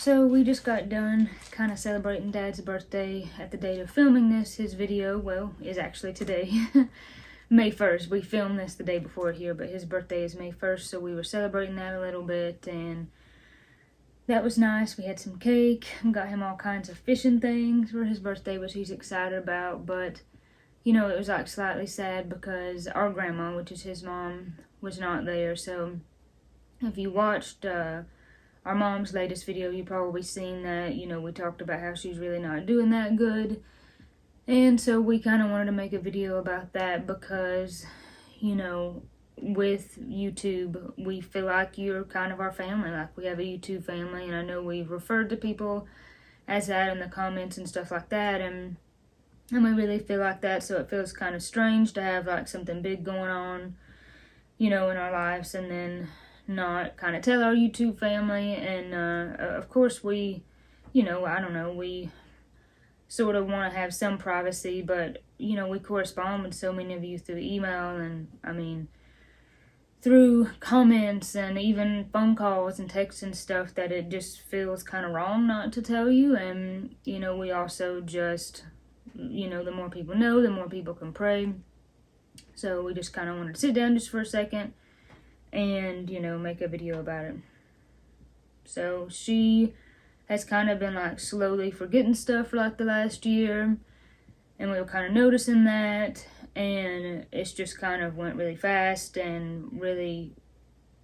So we just got done kind of celebrating Dad's birthday at the date of filming this. His video, well, is actually today, May 1st. We filmed this the day before here, but his birthday is May 1st, so we were celebrating that a little bit, and that was nice. We had some cake, got him all kinds of fishing things for his birthday, which he's excited about, but, you know, it was like slightly sad because our grandma, which is his mom, was not there, so if you watched, our mom's latest video, you probably seen that, you know, we talked about how she's really not doing that good. And so we kind of wanted to make a video about that because, you know, with YouTube, we feel like you're kind of our family. Like, we have a YouTube family, and I know we've referred to people as that in the comments and stuff like that. And we really feel like that, so it feels kind of strange to have, like, something big going on, you know, in our lives, and then not kind of tell our YouTube family. And of course we, you know, I don't know, we sort of want to have some privacy, but, you know, we correspond with so many of you through email and, I mean, through comments and even phone calls and texts and stuff, that it just feels kind of wrong not to tell you. And, you know, we also just, you know, the more people know, the more people can pray. So we just kind of wanted to sit down just for a second and, you know, make a video about it. So she has kind of been, like, slowly forgetting stuff for, like, the last year, and we were kind of noticing that, and it's just kind of went really fast and really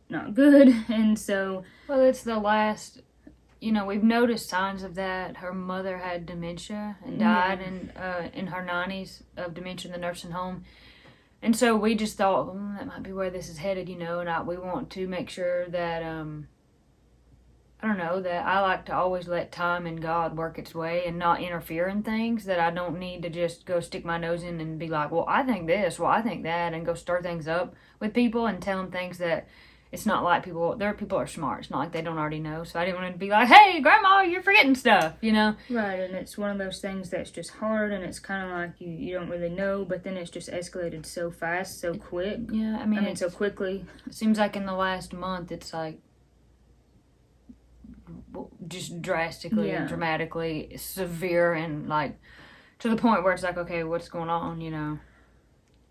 not good. And so, well, it's the last, you know, we've noticed signs of that. Her mother had dementia and died in her 90s of dementia in the nursing home. And so we just thought, that might be where this is headed, you know, and we want to make sure that, I don't know, that I like to always let time and God work its way and not interfere in things, that I don't need to just go stick my nose in and be like, well, I think this, well, I think that, and go stir things up with people and tell them things that it's not like people are smart. It's not like they don't already know. So I didn't want to be like, hey, Grandma, you're forgetting stuff, you know? Right, and it's one of those things that's just hard, and it's kind of like you don't really know, but then it's just escalated so fast, so quick. Yeah, I mean so quickly. It seems like in the last month, it's like just drastically and dramatically severe, and like to the point where it's like, okay, what's going on, you know?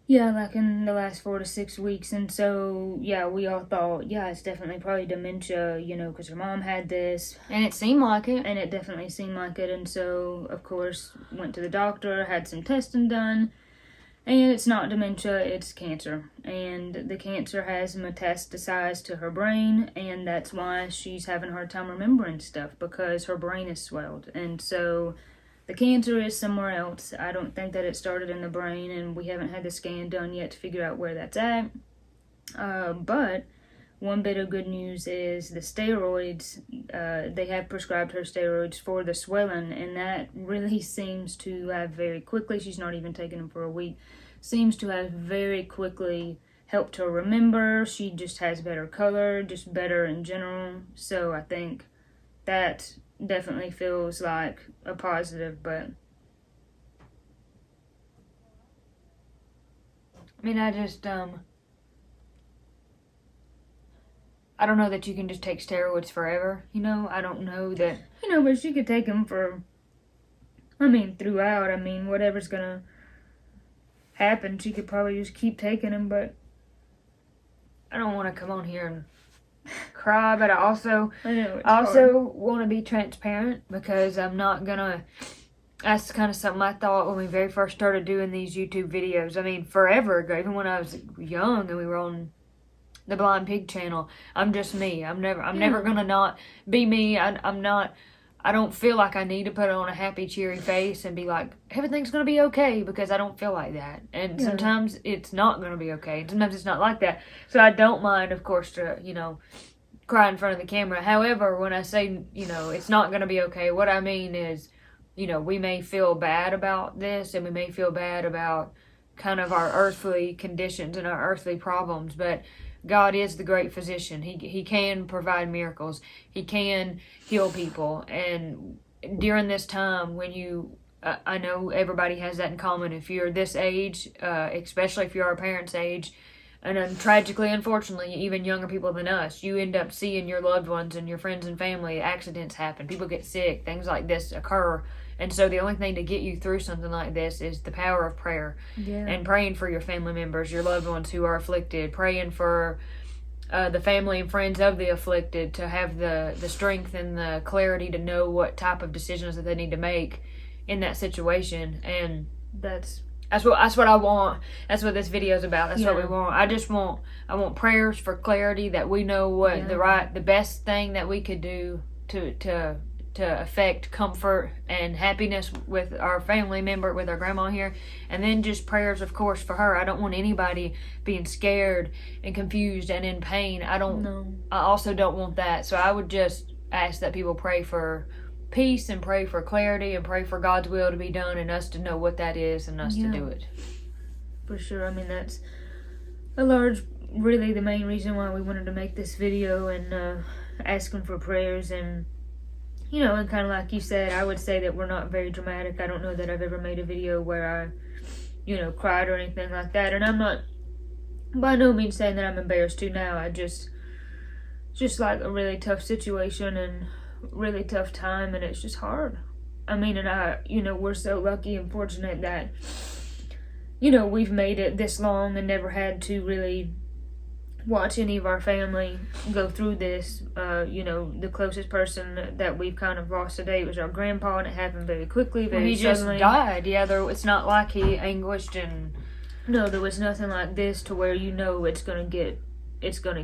Yeah, like in the last 4 to 6 weeks. And so, yeah, we all thought, yeah, it's definitely probably dementia, you know, because her mom had this. And it seemed like it. And it definitely seemed like it. And so, of course, went to the doctor, had some testing done. And it's not dementia, it's cancer. And the cancer has metastasized to her brain. And that's why she's having a hard time remembering stuff, because her brain is swelled. And so the cancer is somewhere else. I don't think that it started in the brain, and we haven't had the scan done yet to figure out where that's at. But one bit of good news is the steroids, they have prescribed her steroids for the swelling, and that really seems to have very quickly, she's not even taken them for a week, seems to have very quickly helped her remember. She just has better color, just better in general. So I think that definitely feels like a positive. But I mean, I just I don't know that you can just take steroids forever, you know. I don't know that, you know, but she could take them for, I mean, throughout. I mean, whatever's gonna happen, she could probably just keep taking them. But I don't want to come on here and cry, but I also hard. Want to be transparent, because I'm not gonna, that's kind of something I thought when we very first started doing these YouTube videos. I mean, forever ago, even when I was young and we were on the Blind Pig channel, I'm just me. I'm never gonna not be me. I don't feel like I need to put on a happy, cheery face and be like, everything's going to be okay, because I don't feel like that. And sometimes it's not going to be okay. Sometimes it's not like that. So I don't mind, of course, to, you know, cry in front of the camera. However, when I say, you know, it's not going to be okay, what I mean is, you know, we may feel bad about this, and we may feel bad about kind of our earthly conditions and our earthly problems, but God is the great physician. He can provide miracles. He can heal people. And during this time, when you, I know everybody has that in common. If you're this age, especially if you're our parents' age, And then tragically, unfortunately, even younger people than us, you end up seeing your loved ones and your friends and family, accidents happen, people get sick, things like this occur. And so the only thing to get you through something like this is the power of prayer. Yeah. And praying for your family members, your loved ones who are afflicted, praying for the family and friends of the afflicted to have the strength and the clarity to know what type of decisions that they need to make in that situation. And that's what I want. That's what this video is about. That's what we want. I want prayers for clarity, that we know what the best thing that we could do to affect comfort and happiness with our family member, with our grandma here. And then just prayers, of course, for her. I don't want anybody being scared and confused and in pain. I also don't want that. So I would just ask that people pray for peace and pray for clarity and pray for God's will to be done and us to know what that is and us to do it. For sure. I mean, that's really the main reason why we wanted to make this video, and asking for prayers. And and kind of like you said, I would say that we're not very dramatic. I don't know that I've ever made a video where I cried or anything like that. And I'm not by no means saying that I'm embarrassed to now. I just like a really tough situation and really tough time, and it's just hard. I mean, and we're so lucky and fortunate that we've made it this long and never had to really watch any of our family go through this. The closest person that we've kind of lost today was our grandpa, and it happened very quickly, very suddenly. He just died. It's not like he anguished and... No, there was nothing like this to where it's gonna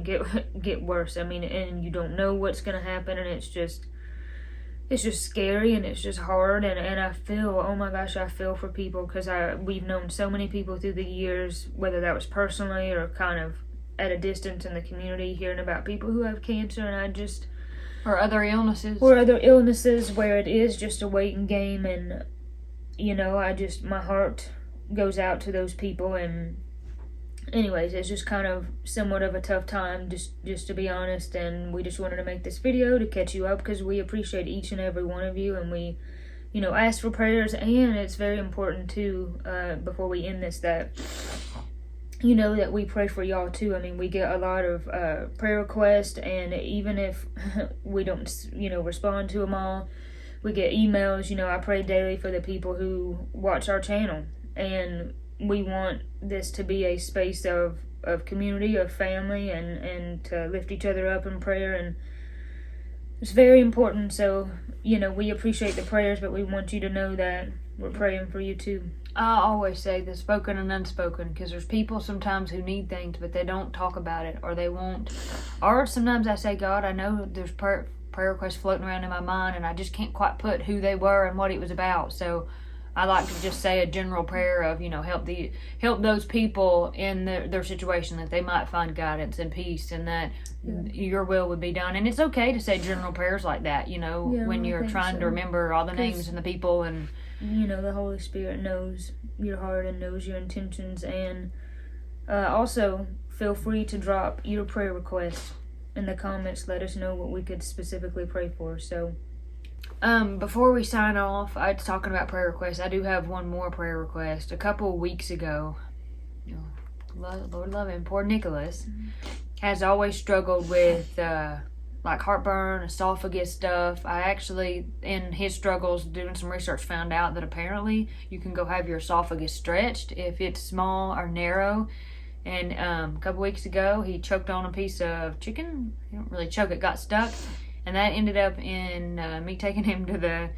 get worse. I mean, and you don't know what's gonna happen, and it's just scary, and it's just hard, and I feel, oh my gosh, I feel for people, because we've known so many people through the years, whether that was personally or kind of at a distance in the community, hearing about people who have cancer, and or other illnesses where it is just a waiting game. And my heart goes out to those people. And anyways, it's just kind of somewhat of a tough time, just to be honest, and we just wanted to make this video to catch you up, because we appreciate each and every one of you, and we ask for prayers. And it's very important too, before we end this, that that we pray for y'all too. I mean, we get a lot of prayer requests, and even if we don't respond to them all, we get emails. I pray daily for the people who watch our channel, and we want this to be a space of community, of family, and to lift each other up in prayer. And it's very important. So we appreciate the prayers, but we want you to know that we're praying for you too. I always say the spoken and unspoken, because there's people sometimes who need things, but they don't talk about it, or they won't. Or sometimes I say, God, I know there's prayer requests floating around in my mind, and I just can't quite put who they were and what it was about. So I like to just say a general prayer of, help those people in their situation, that they might find guidance and peace, and that your will would be done. And it's okay to say general prayers like that, when you're trying to remember all the names and the people. And the Holy Spirit knows your heart and knows your intentions. And also, feel free to drop your prayer requests in the comments. Let us know what we could specifically pray for. So before we sign off, I was talking about prayer requests. I do have one more prayer request. A couple of weeks ago, Lord love him, poor Nicholas has always struggled with like heartburn, esophagus stuff. I actually, in his struggles, doing some research, found out that apparently you can go have your esophagus stretched if it's small or narrow. And a couple weeks ago, he choked on a piece of chicken. He didn't really choke, it got stuck. And that ended up in me taking him to the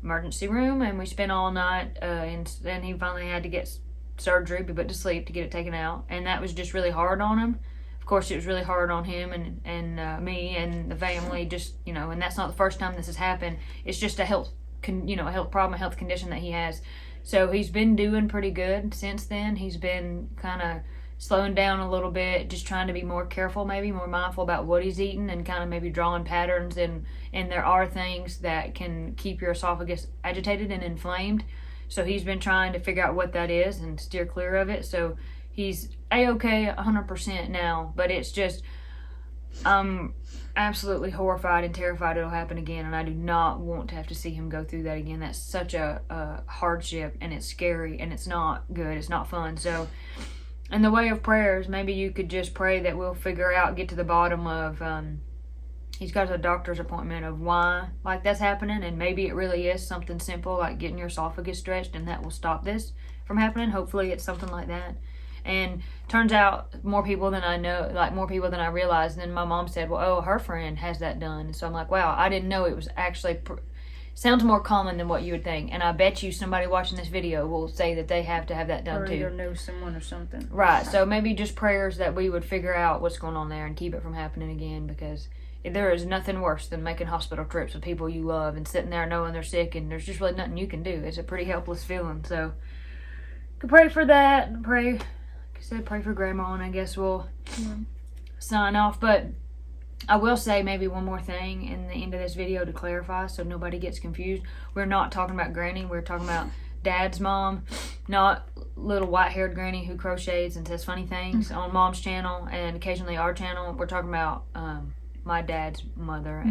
emergency room, and we spent all night, and then he finally had to get surgery, be put to sleep to get it taken out. And that was just really hard on him. Of course, it was really hard on him and me and the family, just, and that's not the first time this has happened. It's just a health problem, a health condition that he has. So he's been doing pretty good since then. He's been kind of slowing down a little bit, just trying to be more careful, maybe more mindful about what he's eating, and kind of maybe drawing patterns. And there are things that can keep your esophagus agitated and inflamed. So he's been trying to figure out what that is and steer clear of it. So he's A-okay 100% now, but it's just, I'm absolutely horrified and terrified it'll happen again, and I do not want to have to see him go through that again. That's such a hardship, and it's scary, and it's not good. It's not fun. So in the way of prayers, maybe you could just pray that we'll figure out, get to the bottom of, he's got a doctor's appointment of why like that's happening, and maybe it really is something simple like getting your esophagus stretched, and that will stop this from happening. Hopefully it's something like that. And turns out more people than I know, like more people than I realized. And then my mom said, well, oh, her friend has that done. And so I'm like, wow, I didn't know it was actually, sounds more common than what you would think. And I bet you somebody watching this video will say that they have to have that done or too. either know someone or something. Right, so maybe just prayers that we would figure out what's going on there and keep it from happening again, because there is nothing worse than making hospital trips with people you love and sitting there knowing they're sick and there's just really nothing you can do. It's a pretty helpless feeling. So you can pray for that and pray, like I said, pray for Grandma, and I guess we'll sign off. But I will say maybe one more thing in the end of this video to clarify so nobody gets confused. We're not talking about Granny. We're talking about Dad's mom, not little white-haired Granny who crochets and says funny things on Mom's channel and occasionally our channel. We're talking about my dad's mother,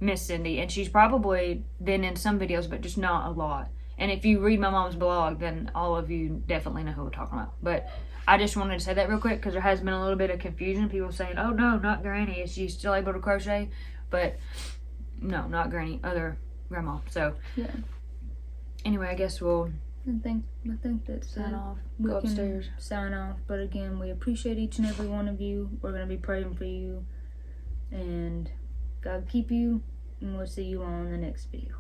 Miss Cindy. And she's probably been in some videos, but just not a lot. And if you read my mom's blog, then all of you definitely know who we're talking about. But I just wanted to say that real quick because there has been a little bit of confusion. People saying, oh no, not Granny. Is she still able to crochet? But no, not Granny, other Grandma. So yeah. Anyway, I guess we'll I think that's sign off. We Go can upstairs. Sign off. But again, we appreciate each and every one of you. We're going to be praying for you. And God keep you. And we'll see you on the next video.